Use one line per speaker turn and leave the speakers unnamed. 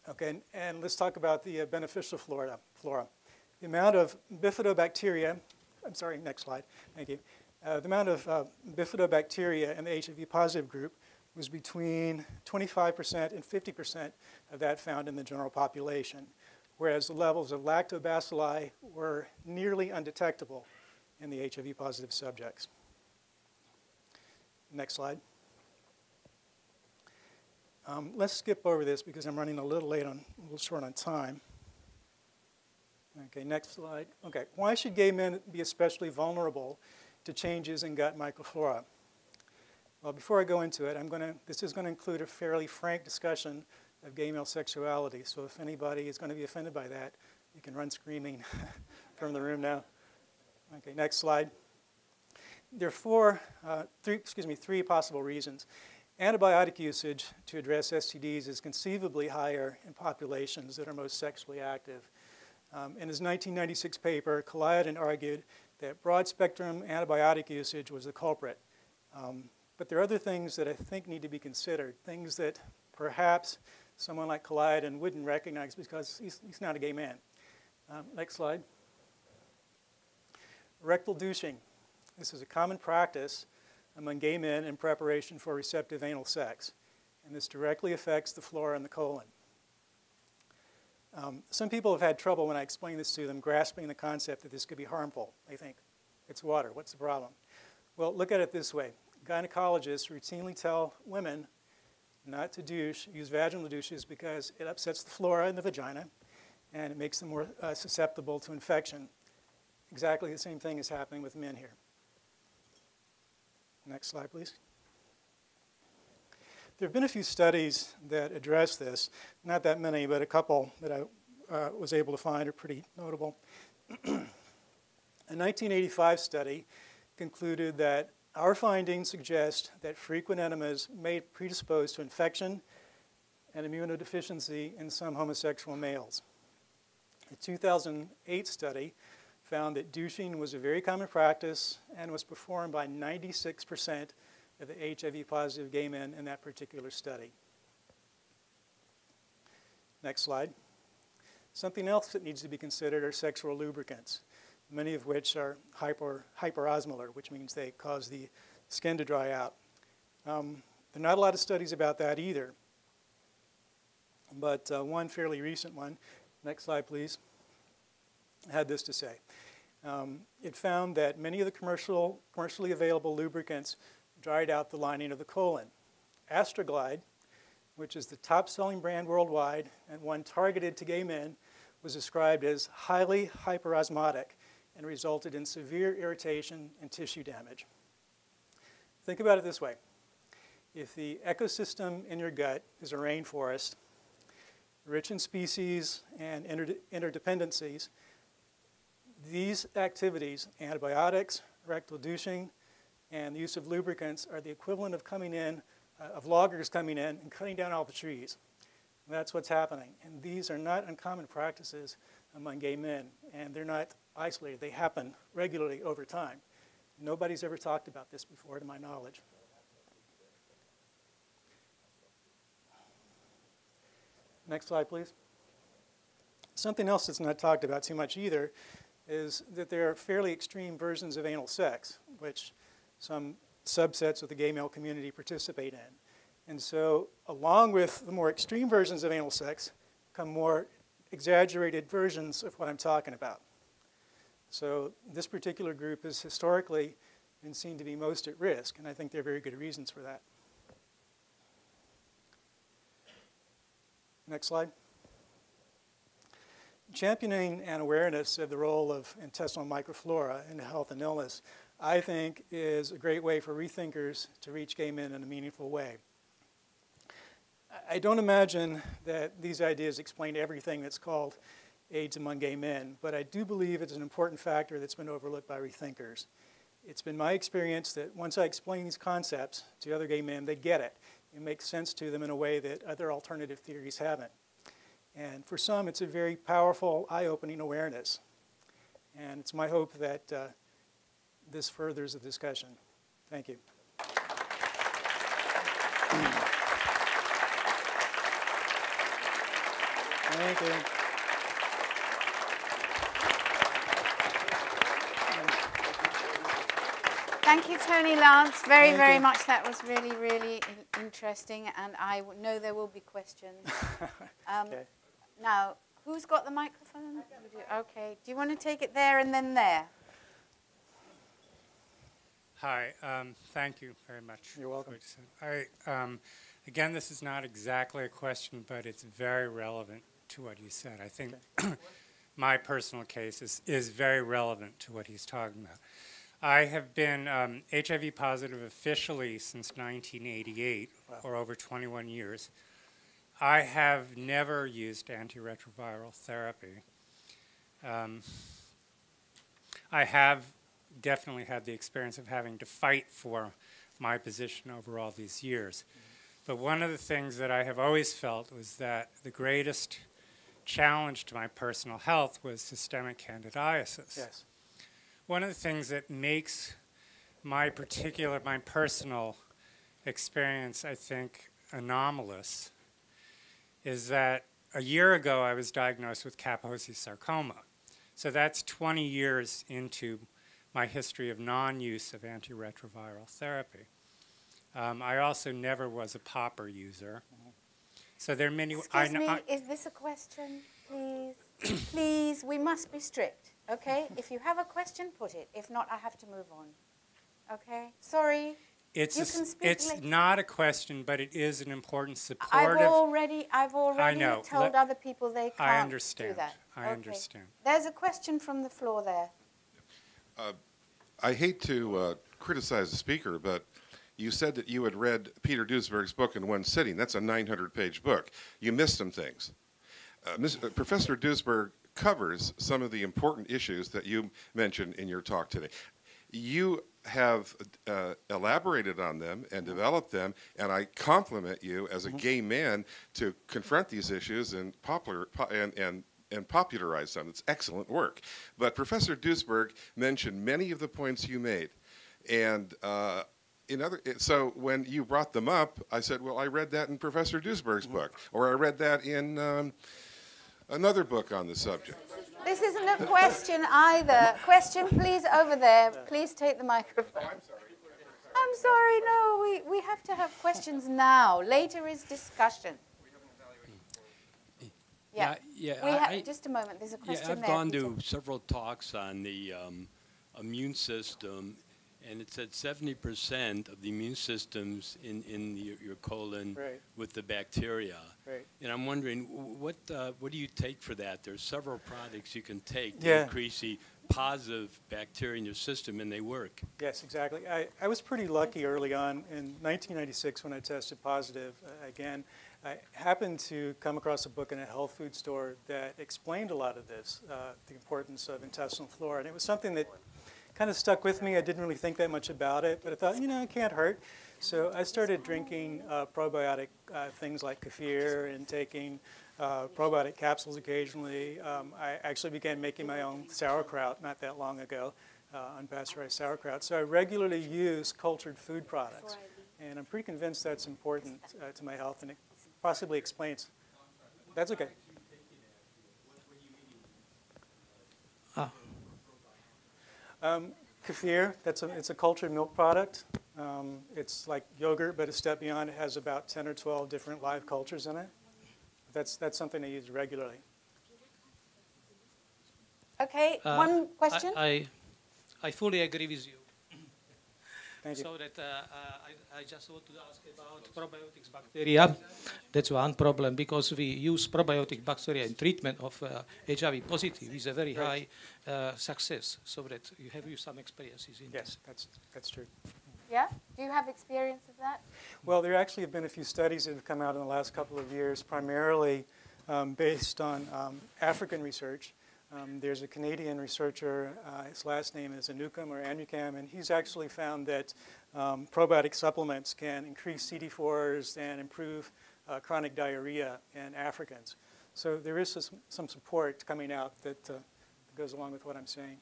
Okay, and let's talk about the beneficial flora. The amount of bifidobacteria, I'm sorry, next slide, thank you. The amount of bifidobacteria in the HIV positive group was between 25% and 50% of that found in the general population, whereas the levels of lactobacilli were nearly undetectable in the HIV positive subjects. Next slide. Let's skip over this because I'm running a little short on time. Okay, next slide. Okay, why should gay men be especially vulnerable to changes in gut microflora? Well, before I go into it, this is going to include a fairly frank discussion of gay male sexuality. So if anybody is going to be offended by that, you can run screaming from the room now. Okay, next slide. There are three possible reasons. Antibiotic usage to address STDs is conceivably higher in populations that are most sexually active. In his 1996 paper, Causation argued that broad-spectrum antibiotic usage was the culprit. But there are other things that I think need to be considered, things that perhaps someone like Causation wouldn't recognize because he's not a gay man. Next slide. Rectal douching. This is a common practice among gay men in preparation for receptive anal sex, and this directly affects the flora in the colon. Some people have had trouble when I explain this to them grasping the concept that this could be harmful. They think, it's water, what's the problem? Well, look at it this way. Gynecologists routinely tell women not to douche, use vaginal douches because it upsets the flora in the vagina and it makes them more susceptible to infection. Exactly the same thing is happening with men here. Next slide, please. There have been a few studies that address this, not that many, but a couple that I was able to find are pretty notable. A 1985 study concluded that our findings suggest that frequent enemas may predispose to infection and immunodeficiency in some homosexual males. A 2008 study found that douching was a very common practice and was performed by 96% of the HIV-positive gay men in that particular study. Next slide. Something else that needs to be considered are sexual lubricants, many of which are hyperosmolar, which means they cause the skin to dry out. There are not a lot of studies about that either, but one fairly recent one, next slide please, had this to say. It found that many of the commercially available lubricants dried out the lining of the colon. Astroglide, which is the top-selling brand worldwide and one targeted to gay men, was described as highly hyperosmotic and resulted in severe irritation and tissue damage. Think about it this way. If the ecosystem in your gut is a rainforest, rich in species and interdependencies, these activities, antibiotics, rectal douching, and the use of lubricants are the equivalent of loggers coming in and cutting down all the trees. And that's what's happening. And these are not uncommon practices among gay men, and they're not isolated. They happen regularly over time. Nobody's ever talked about this before, to my knowledge. Next slide, please. Something else that's not talked about too much either is that there are fairly extreme versions of anal sex, which some subsets of the gay male community participate in. And so along with the more extreme versions of anal sex come more exaggerated versions of what I'm talking about. So this particular group has historically been seen to be most at risk, and I think there are very good reasons for that. Next slide. Championing an awareness of the role of intestinal microflora in health and illness, I think, is a great way for rethinkers to reach gay men in a meaningful way. I don't imagine that these ideas explain everything that's called AIDS among gay men, but I do believe it's an important factor that's been overlooked by rethinkers. It's been my experience that once I explain these concepts to other gay men, they get it. It makes sense to them in a way that other alternative theories haven't. And for some, it's a very powerful, eye-opening awareness. And it's my hope that this furthers the discussion. Thank you. Thank you.
Thank you, Tony Lance, very,
Thank
very
you.
much. That was really, really interesting, and I know there will be questions.
Okay.
Now, who's got the microphone? You do. Okay. Do you want to take it there and then there?
Hi, thank you very much.
You're welcome.
Again, this is not exactly a question, but it's very relevant to what he said. I think my personal case is very relevant to what he's talking about. I have been HIV positive officially since 1988, or over 21 years. I have never used antiretroviral therapy. I have definitely had the experience of having to fight for my position over all these years. But one of the things that I have always felt was that the greatest challenge to my personal health was systemic candidiasis.
Yes.
One of the things that makes my personal experience, I think, anomalous is that a year ago I was diagnosed with Kaposi sarcoma. So that's 20 years into my history of non-use of antiretroviral therapy. I also never was a popper user. So there are many...
Excuse me, is this a question, please? Please, we must be strict, okay? If you have a question, put it. If not, I have to move on. Okay? Sorry.
It's not a question, but it is an important supportive...
I've already
know.
told other people they can't do that.
I understand.
There's a question from the floor there.
I hate to criticize the speaker, but you said that you had read Peter Duesberg's book in one sitting. That's a 900-page book. You missed some things. Professor Duesberg covers some of the important issues that you mentioned in your talk today. You have elaborated on them and developed them, and I compliment you as a gay man to confront these issues and popularize them. It's excellent work. But Professor Duesberg mentioned many of the points you made. And so when you brought them up, I said, well, I read that in Professor Duesberg's book, or I read that in another book on the subject.
This isn't a question either. Question, please, over there. Please take the microphone.
Oh, I'm sorry.
I'm sorry, no, we have to have questions now. Later is discussion. Yeah, just a moment. There's a question there.
I've gone to several talks on the immune system, and it said 70% of the immune systems in your colon with the bacteria.
Right.
And I'm wondering, what do you take for that? There's several products you can take to increase the positive bacteria in your system, and they work.
Yes, exactly. I was pretty lucky early on. In 1996, when I tested positive again, I happened to come across a book in a health food store that explained a lot of this, the importance of intestinal flora. And it was something that kind of stuck with me. I didn't really think that much about it, but I thought, you know, it can't hurt. So I started drinking probiotic things like kefir and taking probiotic capsules occasionally. I actually began making my own sauerkraut not that long ago, unpasteurized sauerkraut. So I regularly use cultured food products. And I'm pretty convinced that's important to my health, and it possibly explains. That's okay. Kefir, it's a cultured milk product. It's like yogurt, but a step beyond. It has about 10 or 12 different live cultures in it. That's something I use regularly.
Okay, one question?
I fully agree with you.
Thank you.
So that I just want to ask about probiotics bacteria. That's one problem, because we use probiotic bacteria in treatment of HIV positive with a very high success. So that you have some experiences in
Yes, that's true.
Yeah? Do you have experience of that?
Well, there actually have been a few studies that have come out in the last couple of years, primarily based on African research. There's a Canadian researcher, his last name is Anukum or Anukum, and he's actually found that probiotic supplements can increase CD4s and improve chronic diarrhea in Africans. So there is some support coming out that goes along with what I'm saying.